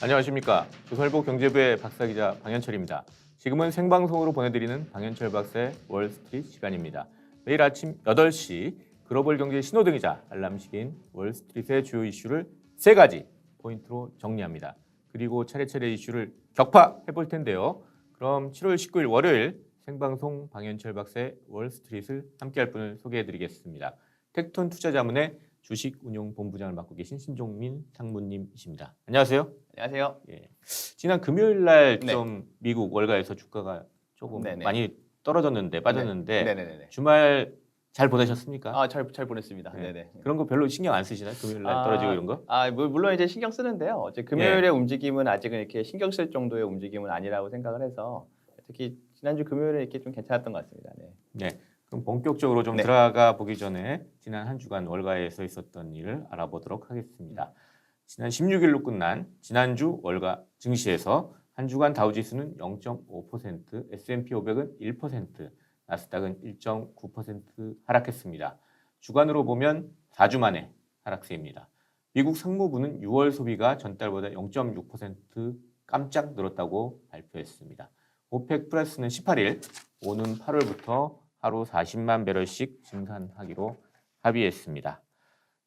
안녕하십니까. 조선일보 경제부의 박사기자 방현철입니다. 지금은 생방송으로 보내드리는 방현철 박사의 월스트리트 시간입니다. 매일 아침 8시 글로벌 경제 신호등이자 알람시계인 월스트리트의 주요 이슈를 3가지 포인트로 정리합니다. 그리고 차례차례 이슈를 격파해볼 텐데요. 그럼 7월 19일 월요일 생방송 방현철 박사의 월스트리트를 함께할 분을 소개해드리겠습니다. 텍톤 투자자문의 주식운용본부장을 맡고 계신 신종민 상무님이십니다. 안녕하세요. 안녕하세요. 예. 지난 금요일 날 네. 좀 미국 월가에서 주가가 조금 네네. 많이 떨어졌는데 빠졌는데 네네네. 주말 잘 보내셨습니까? 잘 보냈습니다. 네. 네네. 그런 거 별로 신경 안 쓰시나요? 금요일 날 떨어지고 이런 거? 물론 이제 신경 쓰는데요. 어제 금요일의 움직임은 아직은 이렇게 신경 쓸 정도의 움직임은 아니라고 생각을 해서 특히 지난주 지금요일에 이렇게 좀 괜찮았던 것 같습니다. 네. 네. 그럼 본격적으로 좀 네. 들어가 보기 전에 지난 한 주간 월가에서 있었던 일을 알아보도록 하겠습니다. 지난 16일로 끝난 지난주 월가 증시에서 한 주간 다우지수는 0.5%, S&P 500은 1%, 나스닥은 1.9% 하락했습니다. 주간으로 보면 4주 만에 하락세입니다. 미국 상무부는 6월 소비가 전달보다 0.6% 깜짝 늘었다고 발표했습니다. 오펙 플러스는 18일, 오는 8월부터 하루 40만 배럴씩 증산하기로 합의했습니다.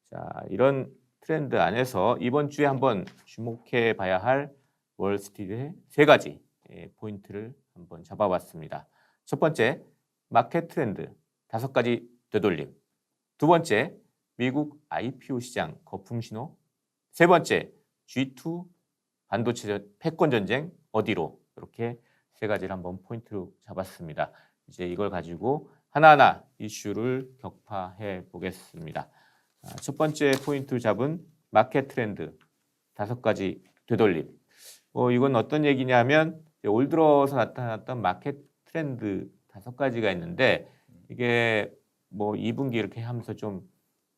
자, 이런 트렌드 안에서 이번 주에 한번 주목해 봐야 할 월스트리트의 3가지 포인트를 한번 잡아봤습니다. 첫 번째, 마켓 트렌드 5가지 되돌림. 두 번째, 미국 IPO 시장 거품 신호. 세 번째, G2 반도체 패권 전쟁 어디로? 이렇게 3가지를 한번 포인트로 잡았습니다. 이제 이걸 가지고 하나하나 이슈를 격파해 보겠습니다. 첫 번째 포인트 잡은 마켓 트렌드 5가지 되돌림. 이건 어떤 얘기냐면 올 들어서 나타났던 마켓 트렌드 5가지가 있는데 이게 뭐 2분기 이렇게 하면서 좀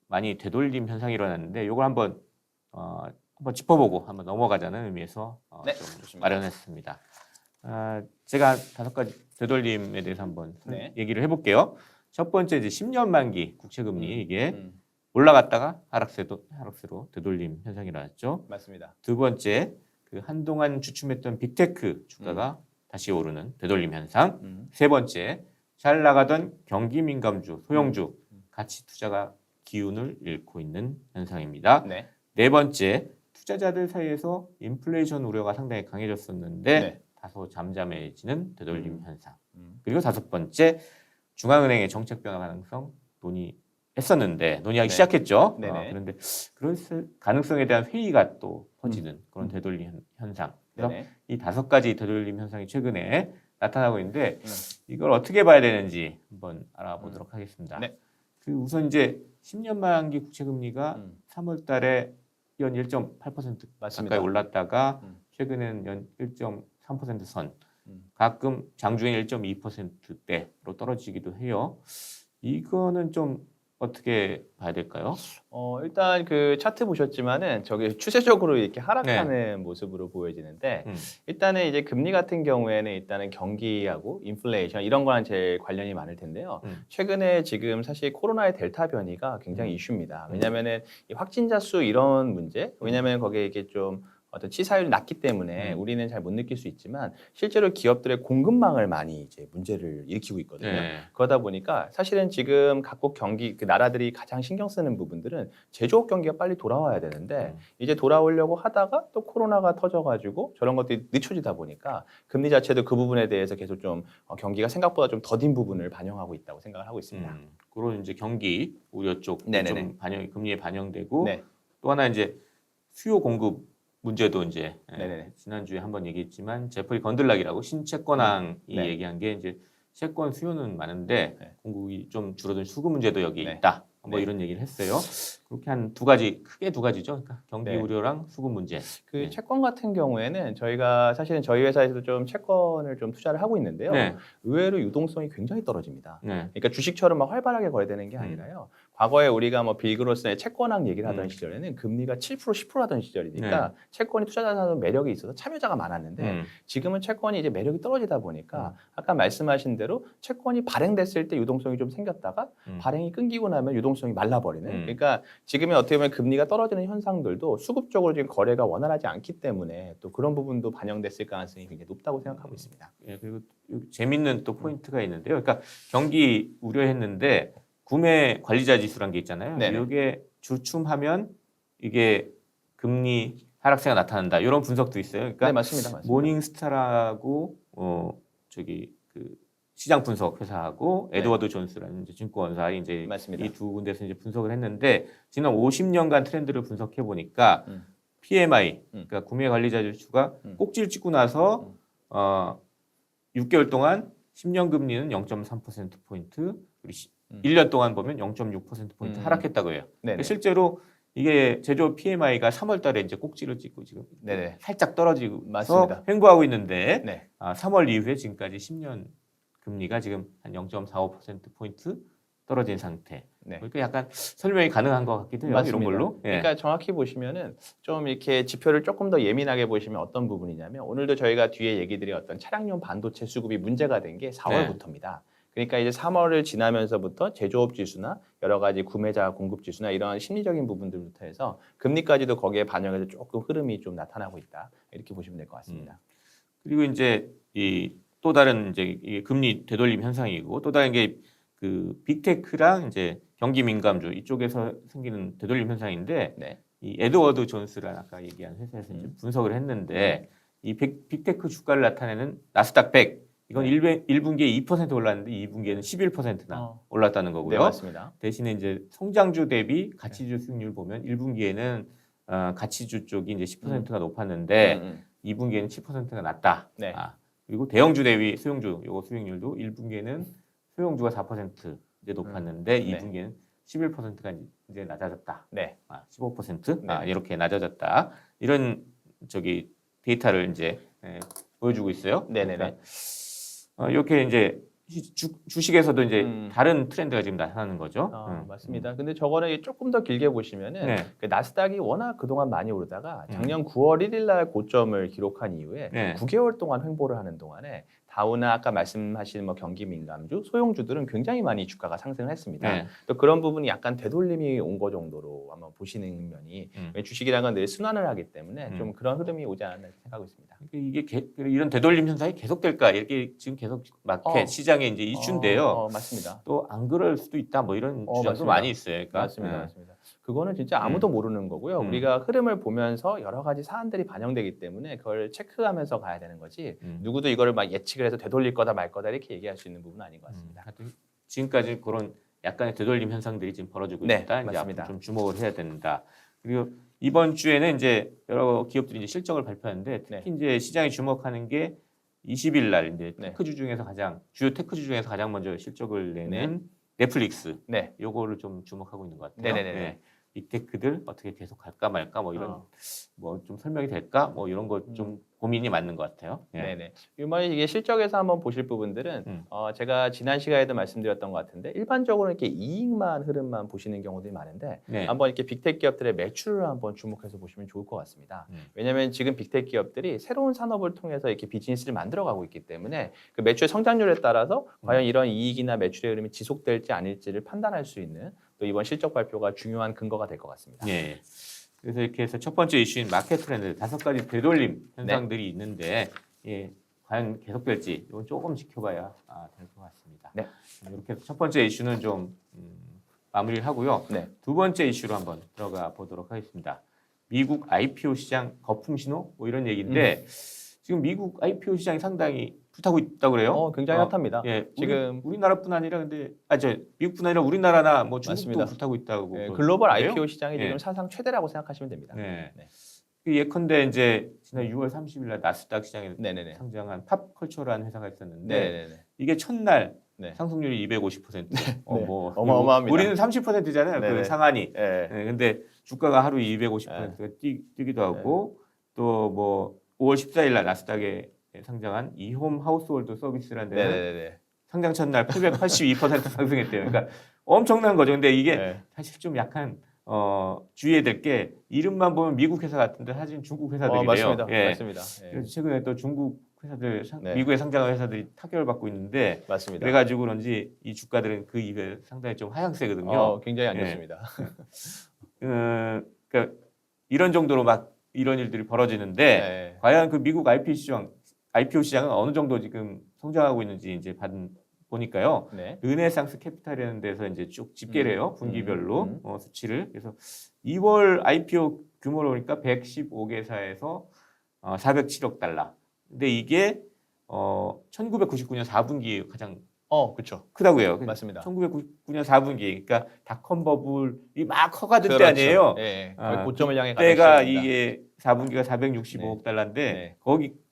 많이 되돌림 현상이 일어났는데 이걸 한번 짚어보고 한번 넘어가자는 의미에서 네, 좀 좋습니다. 마련했습니다. 제가 5가지 되돌림에 대해서 한번 네. 얘기를 해볼게요. 첫 번째 이제 10년 만기 국채금리 이게 올라갔다가 하락세로 되돌림 현상이 일어났죠. 맞습니다. 두 번째 그 한동안 주춤했던 빅테크 주가가 다시 오르는 되돌림 현상. 세 번째 잘 나가던 경기 민감주 소형주 가치 투자가 기운을 잃고 있는 현상입니다. 네. 네 번째 투자자들 사이에서 인플레이션 우려가 상당히 강해졌었는데 네. 다소 잠잠해지는 되돌림 현상. 그리고 5번째 중앙은행의 정책 변화 가능성 논의하기 네. 시작했죠. 네네. 그런데 그럴 가능성에 대한 회의가 또 퍼지는 그런 되돌림 현상. 그래서 네네. 이 5가지 되돌림 현상이 최근에 나타나고 있는데 이걸 어떻게 봐야 되는지 한번 알아보도록 하겠습니다. 네. 우선 이제 10년 만기 국채금리가 3월 달에 연 1.8% 맞습니다. 가까이 올랐다가 최근에는 연 1.3% 선, 가끔 장중에 1.2%대로 떨어지기도 해요. 이거는 좀 어떻게 봐야 될까요? 일단 그 차트 보셨지만은 저게 추세적으로 이렇게 하락하는 모습으로 보여지는데 일단은 이제 금리 같은 경우에는 일단은 경기하고 인플레이션 이런 거랑 제일 관련이 많을 텐데요. 최근에 지금 사실 코로나의 델타 변이가 굉장히 이슈입니다. 왜냐면은 이 확진자 수 이런 문제, 왜냐면 거기에 이게 좀 어떤 치사율이 낮기 때문에 우리는 잘 못 느낄 수 있지만 실제로 기업들의 공급망을 많이 이제 문제를 일으키고 있거든요. 네. 그러다 보니까 사실은 지금 각국 경기 그 나라들이 가장 신경 쓰는 부분들은 제조업 경기가 빨리 돌아와야 되는데 이제 돌아오려고 하다가 또 코로나가 터져가지고 저런 것들이 늦춰지다 보니까 금리 자체도 그 부분에 대해서 계속 좀 경기가 생각보다 좀 더딘 부분을 반영하고 있다고 생각을 하고 있습니다. 그런 이제 경기 우려 쪽 좀 금리에 반영되고 네. 또 하나 이제 수요 공급 문제도 이제 네네네. 지난주에 한번 얘기했지만 제프리 건들락이라고 신채권왕이 네. 얘기한 게 이제 채권 수요는 많은데 공급이 좀 줄어든 수급 문제도 여기 네. 있다. 뭐 네. 이런 얘기를 했어요. 그렇게 한 2가지, 크게 2가지죠. 그러니까 경기 네. 우려랑 수급 문제. 그 채권 같은 경우에는 저희가 사실은 저희 회사에서도 좀 채권을 좀 투자를 하고 있는데요. 네. 의외로 유동성이 굉장히 떨어집니다. 네. 그러니까 주식처럼 막 활발하게 거래되는 게 아니라요. 과거에 우리가 뭐 빌그로스의 채권왕 얘기를 하던 시절에는 금리가 7% 10% 하던 시절이니까 채권이 투자자는 매력이 있어서 참여자가 많았는데 지금은 채권이 이제 매력이 떨어지다 보니까 아까 말씀하신 대로 채권이 발행됐을 때 유동성이 좀 생겼다가 발행이 끊기고 나면 유동성이 말라버리는 그러니까 지금의 어떻게 보면 금리가 떨어지는 현상들도 수급적으로 지금 거래가 원활하지 않기 때문에 또 그런 부분도 반영됐을 가능성이 굉장히 높다고 생각하고 있습니다. 예, 그리고 재밌는 또 포인트가 있는데요. 그러니까 경기 우려했는데 구매 관리자 지수란 게 있잖아요. 네네. 이게 주춤하면 이게 금리 하락세가 나타난다. 이런 분석도 있어요. 그러니까 네, 맞습니다. 모닝스타라고 저기 그 시장 분석 회사하고 네. 에드워드 존스라는 이제 증권사 이제 맞습니다. 이 두 군데서 이제 분석을 했는데 지난 50년간 트렌드를 분석해 보니까 음. PMI 그러니까 구매 관리자 지수가 꼭지를 찍고 나서 6개월 동안 10년 금리는 0.3% 포인트, 1년 동안 보면 0.6% 포인트 하락했다고 해요. 네네. 실제로 이게 제조업 PMI가 3월 달에 이제 꼭지를 찍고 지금 네네. 살짝 떨어지고 맞습니다. 횡보하고 있는데 네. 3월 이후에 지금까지 10년 금리가 지금 한 0.45% 포인트 떨어진 상태. 네. 그러니까 약간 설명이 가능한 것 같기도 해요. 맞습니다. 이런 걸로. 예. 그러니까 정확히 보시면은 좀 이렇게 지표를 조금 더 예민하게 보시면 어떤 부분이냐면 오늘도 저희가 뒤에 얘기 드린 어떤 차량용 반도체 수급이 문제가 된 게 4월부터입니다. 그러니까 이제 3월을 지나면서부터 제조업 지수나 여러 가지 구매자 공급 지수나 이런 심리적인 부분들부터 해서 금리까지도 거기에 반영해서 조금 흐름이 좀 나타나고 있다. 이렇게 보시면 될 것 같습니다. 그리고 이제 이 또 다른 이제 이 금리 되돌림 현상이고 또 다른 게 그 빅테크랑 이제 경기 민감주 이쪽에서 생기는 되돌림 현상인데 네. 이 에드워드 존스라는 아까 얘기한 회사에서 이제 분석을 했는데 이 빅테크 주가를 나타내는 나스닥 100 이건 1분기에 2% 올랐는데 2분기에는 11%나 올랐다는 거고요. 네, 맞습니다. 대신에 이제 성장주 대비 가치주 수익률 보면 1분기에는 가치주 쪽이 이제 10%가 높았는데 2분기에는 7%가 낮다. 네. 그리고 대형주 대비 소형주 요거 수익률도 1분기에는 소형주가 4% 이제 높았는데 네. 2분기에는 11%가 이제 낮아졌다. 네. 15% 네. 이렇게 낮아졌다. 이런 저기 데이터를 이제 보여주고 있어요. 네네네. 그러니까 이렇게 이제 주식에서도 이제 다른 트렌드가 지금 나타나는 거죠. 맞습니다. 근데 저거는 조금 더 길게 보시면은 네. 그 나스닥이 워낙 그동안 많이 오르다가 작년 9월 1일 날 고점을 기록한 이후에 네. 9개월 동안 횡보를 하는 동안에 다우나 아까 말씀하신 뭐 경기 민감주, 소형주들은 굉장히 많이 주가가 상승을 했습니다. 네. 또 그런 부분이 약간 되돌림이 온 거 정도로 한번 보시는 면이 주식이라는 건 늘 순환을 하기 때문에 좀 그런 흐름이 오지 않았나 생각하고 있습니다. 이게 이런 되돌림 현상이 계속될까 이렇게 지금 계속 마켓 시장에 이제 이슈인데요. 맞습니다. 또 안 그럴 수도 있다 뭐 이런 주장도 맞습니다. 많이 있어요. 그러니까 맞습니다. 맞습니다. 그거는 진짜 아무도 모르는 거고요. 우리가 흐름을 보면서 여러 가지 사안들이 반영되기 때문에 그걸 체크하면서 가야 되는 거지 누구도 이거를 막 예측을 해서 되돌릴 거다 말 거다 이렇게 얘기할 수 있는 부분은 아닌 것 같습니다. 하여튼 지금까지 그런 약간의 되돌림 현상들이 지금 벌어지고 네, 있다. 이제 맞습니다. 앞으로 좀 주목을 해야 된다. 그리고 이번 주에는 이제 여러 기업들이 이제 실적을 발표하는데 특히 이제 시장이 주목하는 게 20일 날 이제 테크주 중에서 주요 테크주 중에서 가장 먼저 실적을 내는 넷플릭스. 네. 요거를 좀 주목하고 있는 것 같아요. 네네네. 네. 빅테크들 어떻게 계속 갈까 말까 뭐 이런 뭐 좀 설명이 될까 뭐 이런 거 좀 고민이 맞는 것 같아요. 예. 네네. 이번에 이게 실적에서 한번 보실 부분들은 제가 지난 시간에도 말씀드렸던 것 같은데 일반적으로 이렇게 이익만 흐름만 보시는 경우들이 많은데 네. 한번 이렇게 빅테크 기업들의 매출을 한번 주목해서 보시면 좋을 것 같습니다. 왜냐하면 지금 빅테크 기업들이 새로운 산업을 통해서 이렇게 비즈니스를 만들어가고 있기 때문에 그 매출 성장률에 따라서 과연 이런 이익이나 매출의 흐름이 지속될지 아닐지를 판단할 수 있는 또 이번 실적 발표가 중요한 근거가 될 것 같습니다. 예. 그래서 이렇게 해서 첫 번째 이슈인 마켓 트렌드 5가지 되돌림 현상들이 있는데 예, 과연 계속될지 이건 조금 지켜봐야 될 것 같습니다. 네. 이렇게 해서 첫 번째 이슈는 좀 마무리를 하고요. 네. 두 번째 이슈로 한번 들어가 보도록 하겠습니다. 미국 IPO 시장 거품 신호 뭐 이런 얘기인데 지금 미국 IPO 시장이 상당히 불타고 있다고 그래요. 굉장히 핫합니다. 예, 지금 우리나라뿐 아니라 근데 미국뿐 아니라 우리나라나 뭐 중국도 맞습니다. 불타고 있다고. 네, 글로벌 그래요? IPO 시장이 예. 지금 사상 최대라고 생각하시면 됩니다. 네. 네. 예컨대 이제 지난 6월 30일 날 나스닥 시장에 네네네. 상장한 팝컬처라는 회사가 있었는데 네네네. 이게 첫날 네. 상승률이 250%. 뭐 어마어마합니다. 우리는 30%잖아요. 그 네네. 상한이. 네. 네, 근데 주가가 하루 250%가 뛰기도 하고 또 뭐 5월 14일 날 나스닥에 상장한 이홈 하우스홀드 서비스라는 데는 네네네. 상장 첫날 882% 상승했대요. 그러니까 엄청난 거죠. 근데 이게 네. 사실 좀 약간 주의해야 될 게 이름만 보면 미국 회사 같은데 사실 중국 회사들이래요. 맞습니다. 예. 맞습니다. 예. 그래서 최근에 또 중국 회사들 네. 미국에 상장한 회사들이 타격을 받고 있는데 맞습니다. 그래가지고 그런지 이 주가들은 그 이후에 상당히 좀 하향세거든요. 굉장히 안 예. 좋습니다. 그러니까 이런 정도로 막 이런 일들이 벌어지는데 네. 과연 그 미국 IPO 시장은 어느 정도 지금 성장하고 있는지 이제 보니까요. 네. 르네상스 캐피탈이라는 데서 이제 쭉 집계를 해요. 분기별로 음. 수치를. 그래서 2월 IPO 규모로 보니까 115개사에서 407억 달러. 근데 이게 1999년 4분기 가장 그렇죠. 크다고요. 맞습니다. 1999년 4분기. 그러니까 닷컴 버블이 막 커가던 때 그렇죠. 아니에요. 예, 거의 고점을 향해 가던 때가 시절입니다. 이게 4분기가 465억 달러인데 네.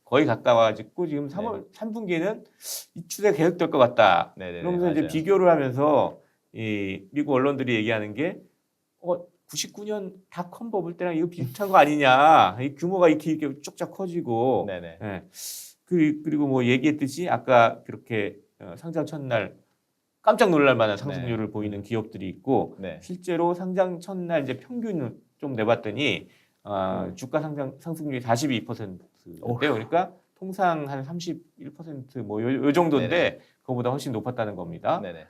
거의 가까워지고 지금 3분기에는 이 추세 계속될 것 같다. 네네네, 그러면서 이제 맞아요. 비교를 하면서 이 미국 언론들이 얘기하는 게 99년 닷컴 버블 때랑 이거 비슷한 거 아니냐. 이 규모가 이렇게 쭉쭉 커지고. 네네. 예. 그리고 뭐 얘기했듯이 아까 그렇게 상장 첫날 깜짝 놀랄 만한 상승률을 보이는 기업들이 있고 네. 실제로 상장 첫날 이제 평균을 좀 내봤더니 주가 상승률이 42%대요. 그러니까 통상 한 31%뭐 요 정도인데 네네. 그거보다 훨씬 높았다는 겁니다. 네네.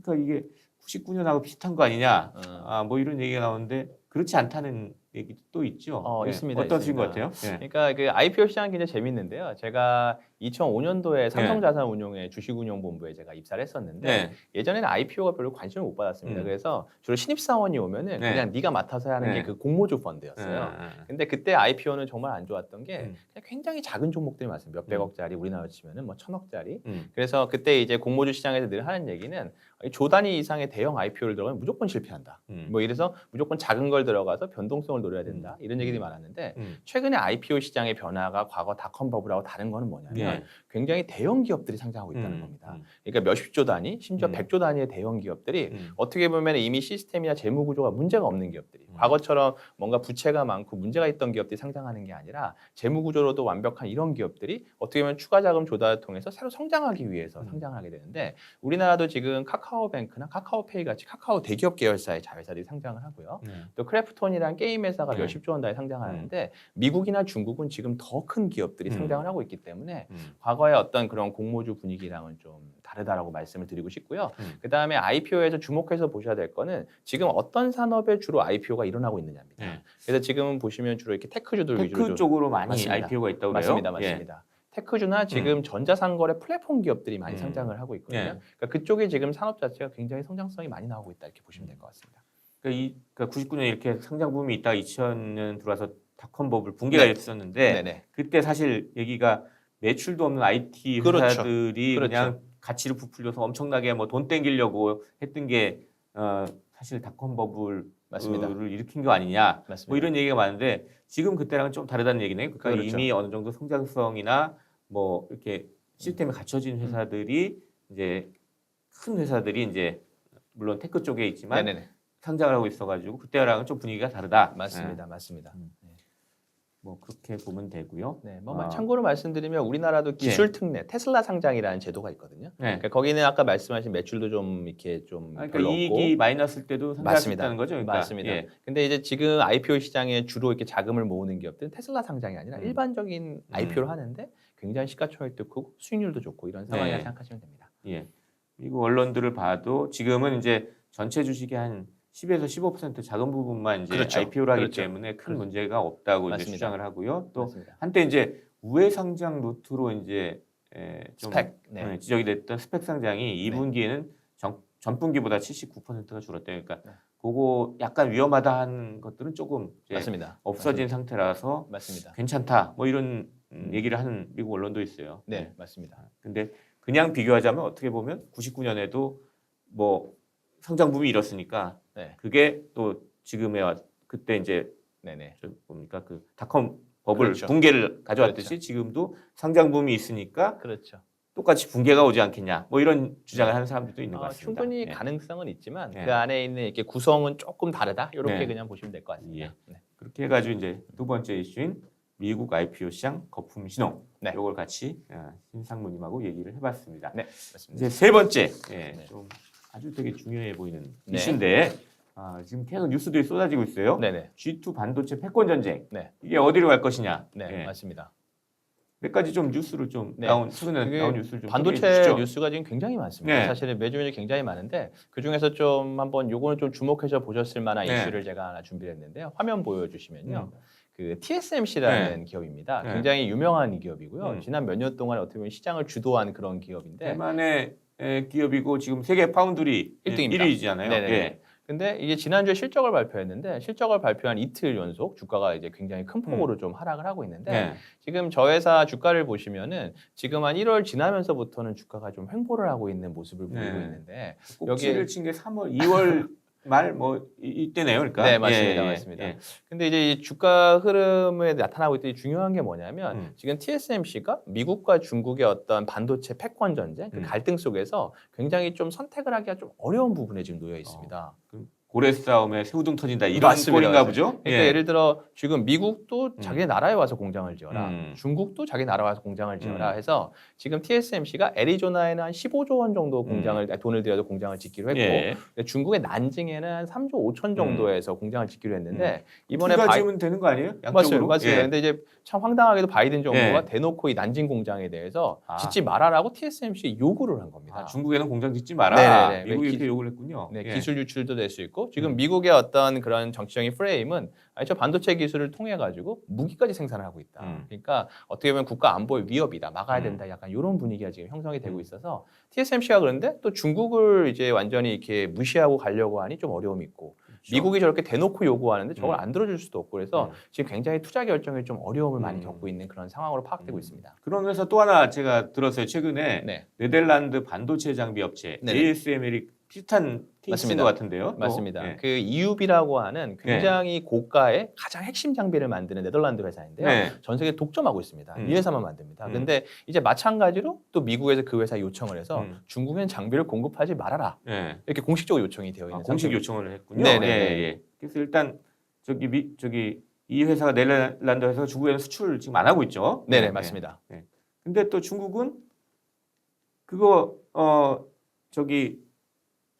그러니까 이게 99년하고 비슷한 거 아니냐? 음. 뭐 이런 얘기가 나오는데 그렇지 않다는 얘기도 또 있죠. 있습니다. 어떠신 것 있습니다. 같아요? 예. 그러니까 그 IPO 시장이 굉장히 재밌는데요. 제가 2005년도에 삼성자산운용의 주식운용본부에 제가 입사를 했었는데 네. 예전에는 IPO가 별로 관심을 못 받았습니다. 음. 그래서 주로 신입사원이 오면은 네. 그냥 네가 맡아서 하는 네. 게 그 공모주 펀드였어요. 근데 그때 IPO는 정말 안 좋았던 게 그냥 굉장히 작은 종목들이 많습니다. 몇백억짜리 우리나라로 치면은 뭐 천억짜리. 그래서 그때 이제 공모주 시장에서 늘 하는 얘기는 조 단위 이상의 대형 IPO를 들어가면 무조건 실패한다. 뭐 이래서 무조건 작은 걸 들어가서 변동성을 노려야 된다. 이런 얘기들이 많았는데 최근에 IPO 시장의 변화가 과거 닷컴 버블하고 다른 거는 뭐냐면 굉장히 대형 기업들이 상장하고 있다는 겁니다. 그러니까 몇십조 단위, 심지어 100조 단위의 대형 기업들이 어떻게 보면 이미 시스템이나 재무 구조가 문제가 없는 기업들이 과거처럼 뭔가 부채가 많고 문제가 있던 기업들이 상장하는 게 아니라 재무 구조로도 완벽한 이런 기업들이 어떻게 보면 추가 자금 조달을 통해서 새로 성장하기 위해서 상장하게 되는데 우리나라도 지금 카카오뱅크나 카카오페이 같이 카카오 대기업 계열사의 자회사들이 상장을 하고요. 또 크래프톤이라는 게임 회사가 몇십조 원 단위 상장하는데 미국이나 중국은 지금 더 큰 기업들이 상장을 하고 있기 때문에 과거의 어떤 그런 공모주 분위기랑은 좀 다르다라고 말씀을 드리고 싶고요. 그다음에 IPO에서 주목해서 보셔야 될 거는 지금 어떤 산업에 주로 IPO가 일어나고 있느냐입니다. 그래서 지금 보시면 주로 이렇게 테크주들 위주로 테크 쪽으로 많이 맞습니다. IPO가 있다고 그래요? 맞습니다. 테크주나 지금 전자상거래 플랫폼 기업들이 많이 상장을 하고 있거든요. 그러니까 그쪽에 지금 산업 자체가 굉장히 성장성이 많이 나오고 있다 이렇게 보시면 될 것 같습니다. 그러니까 99년 이렇게 상장 붐이 있다가 2000년 들어와서 닷컴 버블 붕괴가 있었는데 그때 사실 얘기가 매출도 없는 IT 회사들이 그냥 가치를 부풀려서 엄청나게 뭐 돈 땡기려고 했던 게 사실 닷컴 버블을 일으킨 거 아니냐 뭐 이런 얘기가 많은데 지금 그때랑은 좀 다르다는 얘기네요. 그러니까 이미 어느 정도 성장성이나 뭐 이렇게 시스템이 갖춰진 회사들이 이제 큰 회사들이 이제 물론 테크 쪽에 있지만 상장을 하고 있어가지고 그때랑은 좀 분위기가 다르다. 맞습니다. 뭐 그렇게 보면 되고요. 뭐 참고로 말씀드리면 우리나라도 기술 특례 테슬라 상장이라는 제도가 있거든요. 그러니까 거기는 아까 말씀하신 매출도 좀 이렇게 좀 그러니까 별로 이익이 없고 많이 났을 때도 상장할 수 있다는 거죠. 그러니까. 맞습니다. 근데 이제 지금 IPO 시장에 주로 이렇게 자금을 모으는 기업들은 테슬라 상장이 아니라 일반적인 IPO를 하는데 굉장히 시가총액도 크고 수익률도 좋고 이런 상황이라 생각하시면 됩니다. 미국 언론들을 봐도 지금은 이제 전체 주식의 한 10에서 15% 작은 부분만 이제 IPO를 하기 때문에 큰 문제가 없다고 이제 주장을 하고요. 또 한때 이제 우회 상장 루트로 이제 좀 지적이 됐던 스펙 상장이 2분기에는 전분기보다 79%가 줄었대요. 그러니까 그거 약간 위험하다 한 것들은 조금 이제 없어진 상태라서 괜찮다. 뭐 이런 얘기를 하는 미국 언론도 있어요. 맞습니다. 근데 그냥 비교하자면 어떻게 보면 99년에도 뭐 성장 붐이 일었으니까 그게 또 지금의 그때 이제 뭡니까 그 닷컴 버블 붕괴를 가져왔듯이 지금도 상장 붐이 있으니까 똑같이 붕괴가 오지 않겠냐 뭐 이런 주장을 하는 사람들도 있는 것 같습니다. 충분히 가능성은 있지만 그 안에 있는 이렇게 구성은 조금 다르다 이렇게 그냥 보시면 될 것 같습니다. 그렇게 해가지고 이제 두 번째 이슈인 미국 IPO 시장 거품 신호 이걸 같이 신상무님하고 얘기를 해봤습니다. 이제 세 번째 좀 아주 되게 중요해 보이는 이슈인데 지금 계속 뉴스들이 쏟아지고 있어요. G2 반도체 패권 전쟁 이게 어디로 갈 것이냐. 맞습니다. 몇 가지 좀 뉴스를 좀 네. 나온 최근에 그게 나온 뉴스를 좀 반도체 소개해 주시죠. 뉴스가 지금 굉장히 많습니다. 네. 사실은 매주 굉장히 많은데 그 중에서 좀 한번 요거는 좀 주목해서 보셨을 만한 네. 이슈를 제가 하나 준비를 했는데요. 화면 보여주시면요. 음. 그 TSMC라는 네. 기업입니다. 네. 굉장히 유명한 기업이고요. 음. 지난 몇 년 동안 어떻게 보면 시장을 주도한 그런 기업인데 대만의 기업이고 지금 세계 파운드리 1등입니다. 1위잖아요. 네네네. 예. 근데 이게 지난주에 실적을 발표했는데 실적을 발표한 이틀 연속 주가가 이제 굉장히 큰 폭으로 좀 하락을 하고 있는데 네. 지금 저 회사 주가를 보시면은 지금 한 1월 지나면서부터는 주가가 좀 횡보를 하고 있는 모습을 보이고 네. 있는데 꼭지를 친 게 3월, 2월 말 뭐 이때네요. 그러니까. 네, 맞습니다. 예, 예, 맞습니다. 예. 근데 이제 이 주가 흐름에 나타나고 있던 중요한 게 뭐냐면 지금 TSMC가 미국과 중국의 어떤 반도체 패권 전쟁, 그 갈등 속에서 굉장히 좀 선택을 하기가 좀 어려운 부분에 지금 놓여 있습니다. 고래 싸움에 새우등 터진다 이런 맞습니다. 꼴인가 보죠. 그러니까 예를 들어 지금 미국도 자기 나라에 와서 공장을 지어라, 음. 중국도 자기 나라에 와서 공장을 지어라 해서 지금 TSMC가 애리조나에는 한 15조 원 정도 공장을 돈을 들여서 공장을 짓기로 했고 예. 근데 중국의 난징에는 한 3조 5천 정도에서 공장을 짓기로 했는데 이번에 이번에 지으면 되는 거 아니에요? 맞습니다. 양쪽으로. 맞습니다. 예. 근데 이제 참 황당하게도 바이든 정부가 예. 대놓고 이 난징 공장에 대해서 아. 짓지 말아라고 TSMC에 요구를 한 겁니다. 아, 중국에는 공장 짓지 마라. 네네네. 미국이 기- 이렇게 요구를 했군요. 네, 예. 기술 유출도 될 수 있고 지금 미국의 어떤 그런 정치적인 프레임은 아니, 저 반도체 기술을 통해 가지고 무기까지 생산을 하고 있다. 그러니까 어떻게 보면 국가 안보의 위협이다. 막아야 된다. 약간 이런 분위기가 지금 형성이 되고 있어서 TSMC가 그런데 또 중국을 이제 완전히 이렇게 무시하고 가려고 하니 좀 어려움이 있고 그렇죠. 미국이 저렇게 대놓고 요구하는데 저걸 안 들어줄 수도 없고 그래서 지금 굉장히 투자 결정에 좀 어려움을 많이 겪고 있는 그런 상황으로 파악되고 있습니다. 그런 회사 또 하나 제가 들었어요. 최근에 네. 네덜란드 반도체 장비 업체 네네. ASML이 비슷한 케이스인 맞습니다. 것 같은데요. 또. 맞습니다. 예. 그 EUB라고 하는 굉장히 고가의 가장 핵심 장비를 만드는 네덜란드 회사인데요. 네. 전 세계 독점하고 있습니다. 이 회사만 만듭니다. 근데 이제 마찬가지로 또 미국에서 그 회사에 요청을 해서 중국엔 장비를 공급하지 말아라. 예. 이렇게 공식적으로 요청이 되어 있는 공식 상태입니다. 요청을 했군요. 네네네. 예, 예. 그래서 일단 저기 이 회사가 네덜란드 회사가 중국에는 수출 지금 안 하고 있죠. 네네, 예, 맞습니다. 예. 근데 또 중국은 그거 저기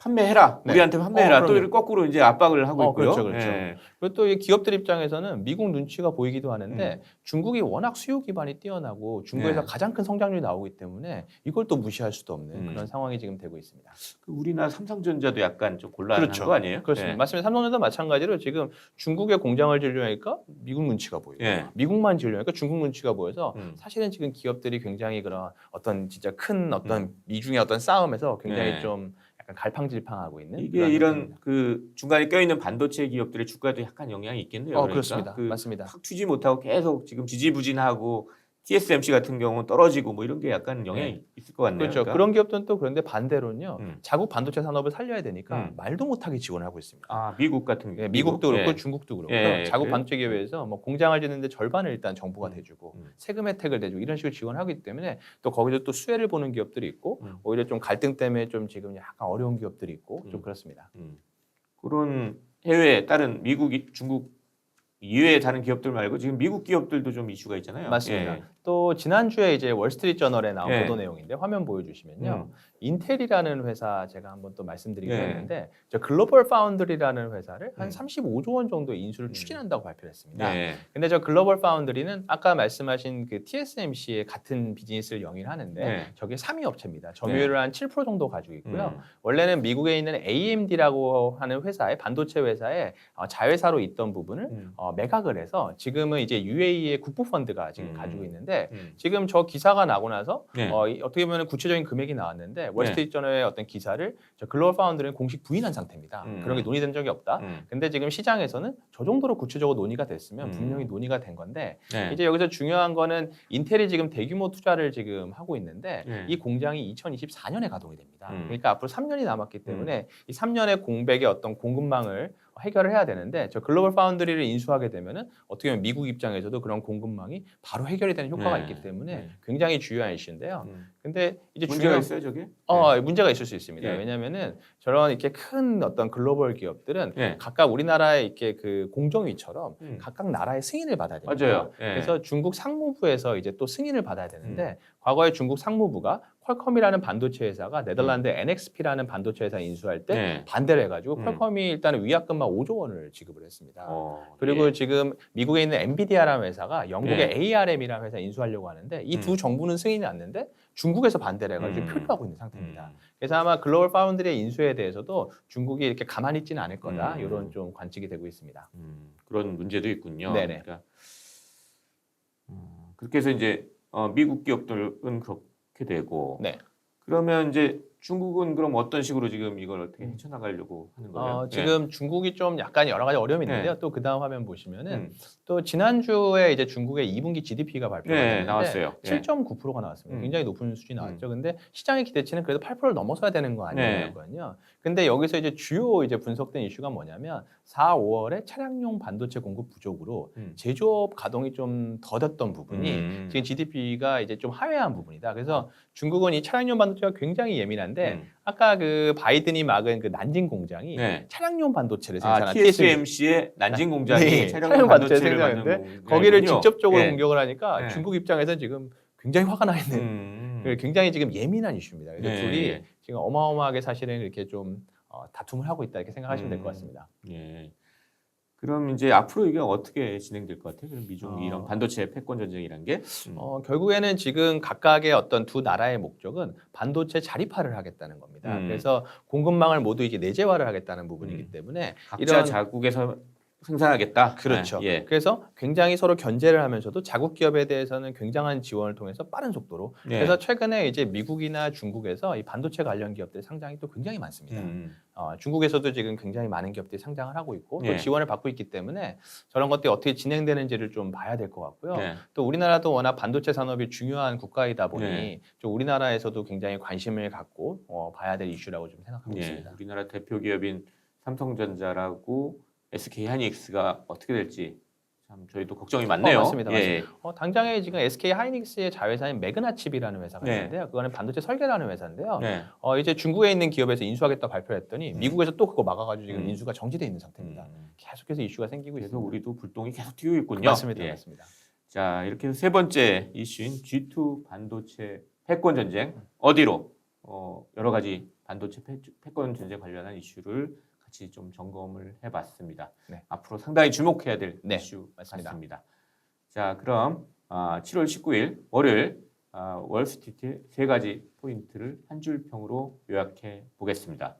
판매해라. 네. 우리한테 판매해라. 또 그럼요. 이렇게 거꾸로 이제 압박을 하고 있고요. 그렇죠, 그렇죠. 예. 그리고 또 이 기업들 입장에서는 미국 눈치가 보이기도 하는데 중국이 워낙 수요 기반이 뛰어나고 중국에서 네. 가장 큰 성장률이 나오기 때문에 이걸 또 무시할 수도 없는 그런 상황이 지금 되고 있습니다. 그 우리나라 삼성전자도 약간 좀 곤란한 그렇죠. 거 아니에요? 그렇습니다. 예. 맞습니다. 삼성전자 마찬가지로 지금 중국에 공장을 지으려니까 미국 눈치가 보이고 예. 미국만 지으려니까 중국 눈치가 보여서 사실은 지금 기업들이 굉장히 그런 어떤 진짜 큰 어떤 미중의 어떤 싸움에서 굉장히 네. 좀 약간 갈팡질팡하고 있는 이게 그런 이런 상태입니다. 그 중간에 껴있는 반도체 기업들의 주가도 약간 영향이 있겠네요. 그러니까 그렇습니다. 그 맞습니다. 확 튀지 못하고 계속 지금 지지부진하고 TSMC 같은 경우는 떨어지고 뭐 이런 게 약간 영향이 있을 것 같네요. 그렇죠. 그러니까. 그런 기업들은 또 그런데 반대로는요. 음. 자국 반도체 산업을 살려야 되니까 말도 못하게 지원을 하고 있습니다. 아 미국 같은 네, 미국도 그렇고 예. 중국도 그렇고 예, 자국 그래요? 반도체 기업에서 뭐 공장을 짓는데 절반을 일단 정부가 대주고 음. 세금 혜택을 대주고 이런 식으로 지원하기 때문에 또 거기서 또 수혜를 보는 기업들이 있고 오히려 좀 갈등 때문에 좀 지금 약간 어려운 기업들이 있고 좀 그렇습니다. 그런 해외 다른 미국, 중국 이외의 다른 기업들 말고 지금 미국 기업들도 좀 이슈가 있잖아요. 맞습니다. 예. 또 지난주에 이제 월스트리트 저널에 나온 예. 보도 내용인데 화면 보여주시면요. 인텔이라는 회사 제가 한번 또 말씀드리기로 예. 했는데 저 글로벌 파운드리라는 회사를 한 35조 원 정도 인수를 추진한다고 발표를 했습니다. 예. 근데 저 글로벌 파운드리는 아까 말씀하신 그 TSMC의 같은 비즈니스를 영위하는데 네. 저게 3위 업체입니다. 점유율을 한 7% 정도 가지고 있고요. 음. 원래는 미국에 있는 AMD라고 하는 회사의 반도체 회사의 자회사로 있던 부분을 매각을 해서 지금은 이제 UAE의 국부 펀드가 지금 가지고 있는데 지금 저 기사가 나고 나서 네. 어떻게 보면 구체적인 금액이 나왔는데 월스트리트 저널의 어떤 기사를 저 글로벌 파운드리는 공식 부인한 상태입니다. 그런 게 논의된 적이 없다. 근데 지금 시장에서는 저 정도로 구체적으로 논의가 됐으면 분명히 논의가 된 건데 네. 이제 여기서 중요한 거는 인텔이 지금 대규모 투자를 지금 하고 있는데 네. 이 공장이 2024년에 가동이 됩니다. 그러니까 앞으로 3년이 남았기 때문에 이 3년의 공백의 어떤 공급망을 해결을 해야 되는데 저 글로벌 파운드리를 인수하게 되면은 어떻게 보면 미국 입장에서도 그런 공급망이 바로 해결이 되는 효과가 네. 있기 때문에 네. 굉장히 중요한 이슈인데요. 근데 이제 문제가 중요한 있어요, 저게? 문제가 있을 수 있습니다. 예. 왜냐하면은 저런 이렇게 큰 어떤 글로벌 기업들은 예. 각각 우리나라의 이렇게 그 공정위처럼 각각 나라의 승인을 받아야 됩니다. 맞아요. 예. 그래서 중국 상무부에서 이제 또 승인을 받아야 되는데 과거에 중국 상무부가 퀄컴이라는 반도체 회사가 네덜란드 NXP라는 반도체 회사 인수할 때 네. 반대를 해가지고 음. 퀄컴이 일단은 위약금만 5조 원을 지급을 했습니다. 그리고 예. 지금 미국에 있는 엔비디아라는 회사가 영국의 네. ARM이라는 회사 인수하려고 하는데 이 두 정부는 승인이 났는데 중국에서 반대를 해가지고 표류하고 있는 상태입니다. 그래서 아마 글로벌 파운드리의 인수에 대해서도 중국이 이렇게 가만히 있지는 않을 거다 이런 좀 관측이 되고 있습니다. 그런 문제도 있군요. 네네. 그러니까 그렇게 해서 이제 미국 기업들은 그렇게 되고 네. 그러면 이제 중국은 그럼 어떤 식으로 지금 이걸 어떻게 헤쳐나가려고 하는 거예요? 지금 중국이 좀 약간 여러 가지 어려움이 있는데요. 네. 또 그 다음 화면 보시면은 또 지난주에 이제 중국의 2분기 GDP가 발표가 네, 됐는데 나왔어요. 예. 7.9%가 나왔습니다. 굉장히 높은 수준이 나왔죠. 근데 시장의 기대치는 그래도 8%를 넘어서야 되는 거 아니었거든요. 근데 여기서 이제 주요 이제 분석된 이슈가 뭐냐면 4, 5월에 차량용 반도체 공급 부족으로 제조업 가동이 좀 더뎠던 부분이 지금 GDP가 이제 좀 하회한 부분이다. 그래서 중국은 이 차량용 반도체가 굉장히 예민한데 아까 그 바이든이 막은 그 난징 공장이 네. 차량용 반도체를 생산한 TSMC의 난징 공장이 네, 차량용 반도체를 만드는 생산하는데 거기를 공장이군요. 직접적으로 예. 공격을 하니까 네. 중국 입장에서는 지금 굉장히 화가 나 있는 굉장히 지금 예민한 이슈입니다. 그래서 네. 둘이 지금 어마어마하게 사실은 이렇게 좀 다툼을 하고 있다 이렇게 생각하시면 될 것 같습니다. 예. 그럼 이제 앞으로 이게 어떻게 진행될 것 같아요? 그럼 미중 이런 반도체 패권 전쟁이란 게? 결국에는 지금 각각의 어떤 두 나라의 목적은 반도체 자립화를 하겠다는 겁니다. 그래서 공급망을 모두 이게 내재화를 하겠다는 부분이기 때문에 각자 자국에서 생산하겠다. 그렇죠. 예. 그래서 굉장히 서로 견제를 하면서도 자국 기업에 대해서는 굉장한 지원을 통해서 빠른 속도로. 예. 그래서 최근에 이제 미국이나 중국에서 이 반도체 관련 기업들 상장이 또 굉장히 많습니다. 중국에서도 지금 굉장히 많은 기업들이 상장을 하고 있고 또 예. 지원을 받고 있기 때문에 저런 것들이 어떻게 진행되는지를 좀 봐야 될 것 같고요. 예. 또 우리나라도 워낙 반도체 산업이 중요한 국가이다 보니 예. 좀 우리나라에서도 굉장히 관심을 갖고 봐야 될 이슈라고 좀 생각하고 예. 있습니다. 우리나라 대표 기업인 삼성전자라고 SK 하이닉스가 어떻게 될지 참 저희도 걱정이 많네요. 맞습니다. 예. 당장에 지금 SK 하이닉스의 자회사인 매그나칩이라는 회사가 네. 있는데요. 그거는 반도체 설계라는 회사인데요. 네. 이제 중국에 있는 기업에서 인수하겠다 발표했더니 미국에서 또 그거 막아가지고 지금 인수가 정지돼 있는 상태입니다. 계속해서 이슈가 생기고 그래서 있습니다. 우리도 불똥이 계속 튀고 있군요. 맞습니다. 예. 맞습니다. 자, 이렇게 해서 세 번째 이슈인 G2 반도체 패권 전쟁 어디로 여러 가지 반도체 패권 전쟁 관련한 이슈를 같이 좀 점검을 해봤습니다. 네. 앞으로 상당히 주목해야 될 네, 이슈 맞습니다. 같습니다. 자, 그럼 7월 19일 월요일 월스트리트 세 가지 포인트를 한 줄 평으로 요약해 보겠습니다.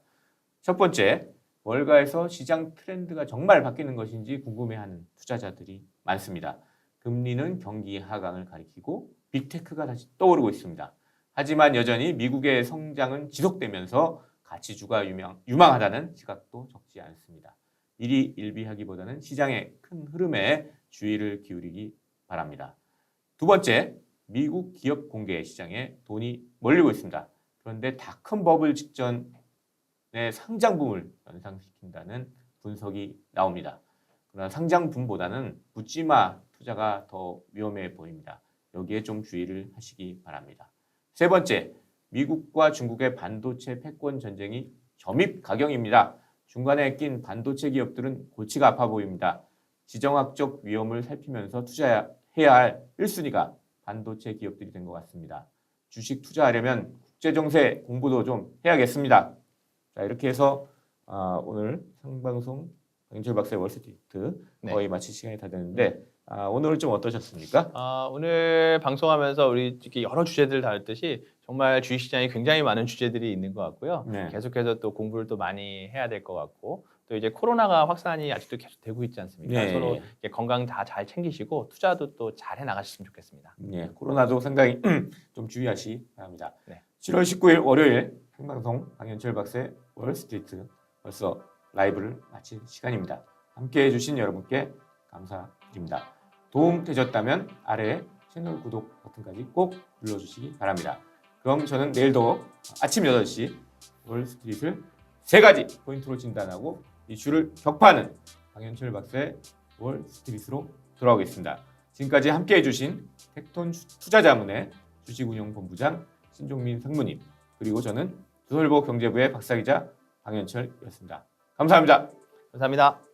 첫 번째, 월가에서 시장 트렌드가 정말 바뀌는 것인지 궁금해하는 투자자들이 많습니다. 금리는 경기 하강을 가리키고 빅테크가 다시 떠오르고 있습니다. 하지만 여전히 미국의 성장은 지속되면서 가치주가 유망하다는 시각도 적지 않습니다. 일이 일비하기보다는 시장의 큰 흐름에 주의를 기울이기 바랍니다. 두 번째, 미국 기업 공개 시장에 돈이 몰리고 있습니다. 그런데 닷컴 버블 직전의 상장붐을 연상시킨다는 분석이 나옵니다. 그러나 상장붐보다는 묻지마 투자가 더 위험해 보입니다. 여기에 좀 주의를 하시기 바랍니다. 세 번째, 미국과 중국의 반도체 패권 전쟁이 점입 가경입니다. 중간에 낀 반도체 기업들은 골치가 아파 보입니다. 지정학적 위험을 살피면서 투자해야 할 1순위가 반도체 기업들이 된 것 같습니다. 주식 투자하려면 국제정세 공부도 좀 해야겠습니다. 자, 이렇게 해서 오늘 생방송 강인철 박사의 월스트리트 거의 마칠 시간이 다 됐는데 오늘은 좀 어떠셨습니까? 오늘 방송하면서 우리 이렇게 여러 주제들 다뤘듯이 정말 주식시장에 굉장히 많은 주제들이 있는 것 같고요. 네. 계속해서 또 공부를 또 많이 해야 될 것 같고 또 이제 코로나가 확산이 아직도 계속 되고 있지 않습니까? 네. 서로 이렇게 건강 다 잘 챙기시고 투자도 또 잘 해나가셨으면 좋겠습니다. 네, 코로나도 상당히 좀 주의하시 바랍니다. 네. 7월 19일 월요일 생방송 강현철 박사의 월스트리트 벌써 라이브를 마칠 시간입니다. 함께해 주신 여러분께 감사드립니다. 도움 되셨다면 아래에 채널 구독 버튼까지 꼭 눌러주시기 바랍니다. 그럼 저는 내일도 아침 8시 월스트리트를 세 가지 포인트로 진단하고 이슈를 격파하는 강현철 박사의 월스트리트로 돌아오겠습니다. 지금까지 함께해 주신 텍톤 투자자문의 주식운용본부장 신종민 상무님 그리고 저는 조선일보 경제부의 박사기자 강현철이었습니다. 감사합니다. 감사합니다.